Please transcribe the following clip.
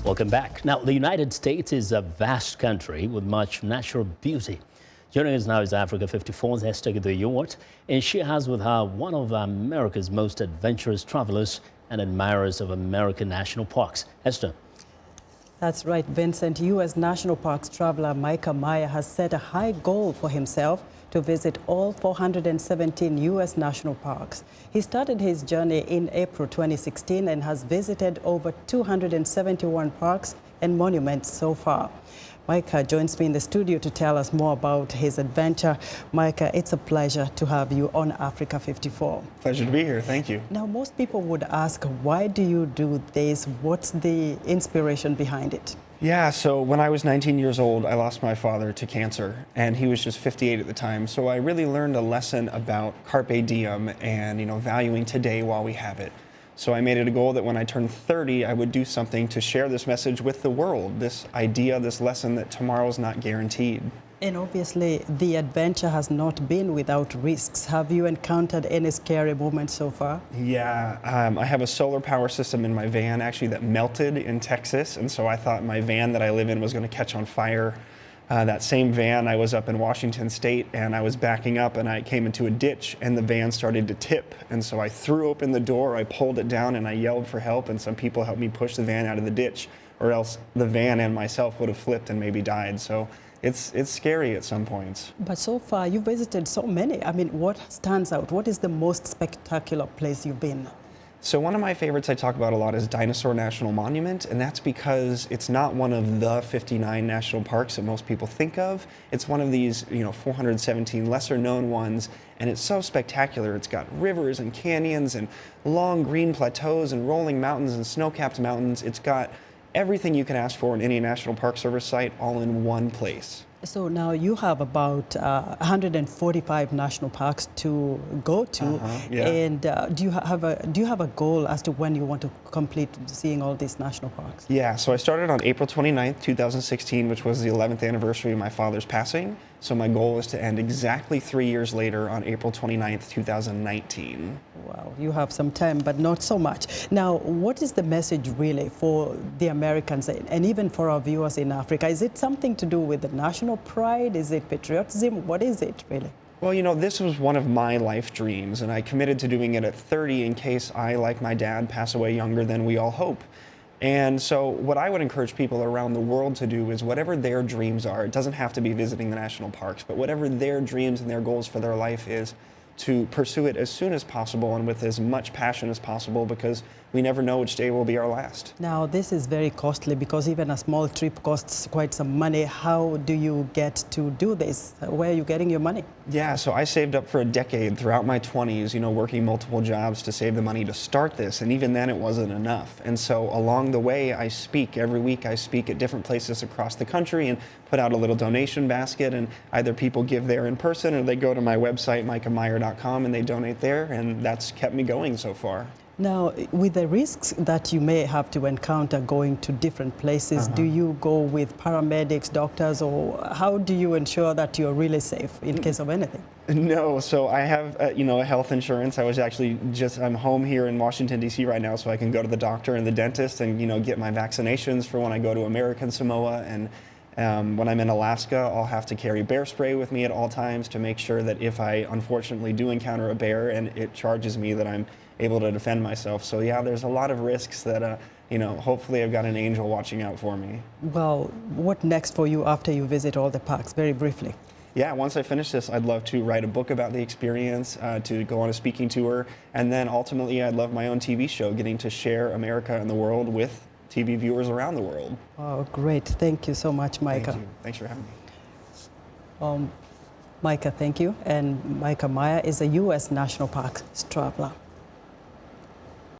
Welcome back. Now, the United States is a vast country with much natural beauty. Joining us now is Africa 54's Esther Githui-Ewart, and she has with her one of America's most adventurous travelers and admirers of American national parks. Esther. That's right, Vincent. U.S. National Parks traveler Mikah Meyer has set a high goal for himself to visit all 417 U.S. national parks. He started his journey in April 2016 and has visited over 271 parks and monuments so far. Mikah joins me in the studio to tell us more about his adventure. Mikah, it's a pleasure to have you on Africa 54. Pleasure to be here. Thank you. Now, most people would ask, why do you do this? What's the inspiration behind it? Yeah, so when I was 19 years old, I lost my father to cancer, and he was just 58 at the time. So I really learned a lesson about carpe diem and, valuing today while we have it. So I made it a goal that when I turned 30, I would do something to share this message with the world, this idea, this lesson that tomorrow's not guaranteed. And obviously, the adventure has not been without risks. Have you encountered any scary moments so far? Yeah, I have a solar power system in my van, actually, that melted in Texas. And so I thought my van that I live in was going to catch on fire. That same van, I was up in Washington State, and I was backing up, and I came into a ditch, and the van started to tip. And so I threw open the door, I pulled it down, and I yelled for help, and some people helped me push the van out of the ditch, or else the van and myself would have flipped and maybe died. So it's scary at some points. But so far, you visited so many. I mean, what stands out? What is the most spectacular place you've been? So one of my favorites I talk about a lot is Dinosaur National Monument, and that's because it's not one of the 59 national parks that most people think of. It's one of these, 417 lesser known ones, and it's so spectacular. It's got rivers and canyons and long green plateaus and rolling mountains and snow-capped mountains. It's got everything you can ask for in any National Park Service site all in one place. So now you have about 145 national parks to go to, yeah. And do you have a goal as to when you want to complete seeing all these national parks? Yeah, so I started on April 29th, 2016, which was the 11th anniversary of my father's passing. So my goal is to end exactly 3 years later on April 29th, 2019. Wow, you have some time, but not so much. Now, what is the message really for the Americans and even for our viewers in Africa? Is it something to do with the national pride? Is it patriotism? What is it really? Well, this was one of my life dreams, and I committed to doing it at 30 in case I, like my dad, pass away younger than we all hope. And so what I would encourage people around the world to do is whatever their dreams are, it doesn't have to be visiting the national parks, but whatever their dreams and their goals for their life is, to pursue it as soon as possible and with as much passion as possible, because we never know which day will be our last. Now, this is very costly because even a small trip costs quite some money. How do you get to do this? Where are you getting your money? Yeah, so I saved up for a decade throughout my 20s, working multiple jobs to save the money to start this, and even then it wasn't enough. And so along the way, I speak. Every week I speak at different places across the country and put out a little donation basket, and either people give there in person or they go to my website, mikahmeyer.com, and they donate there, and that's kept me going so far. Now, with the risks that you may have to encounter going to different places, do you go with paramedics, doctors, or how do you ensure that you're really safe in case of anything? No, so I have, a health insurance. I was actually I'm home here in Washington, D.C. right now, so I can go to the doctor and the dentist and, get my vaccinations for when I go to American Samoa. And when I'm in Alaska, I'll have to carry bear spray with me at all times to make sure that if I unfortunately do encounter a bear and it charges me, that I'm able to defend myself. So yeah, there's a lot of risks that, hopefully I've got an angel watching out for me. Well, what next for you after you visit all the parks, very briefly? Yeah, once I finish this, I'd love to write a book about the experience, to go on a speaking tour, and then ultimately I'd love my own TV show, getting to share America and the world with TV viewers around the world. Oh, great. Thank you so much, Mikah. Thank you. Thanks for having me. Mikah, thank you. And Mikah Meyer is a U.S. National Parks traveler.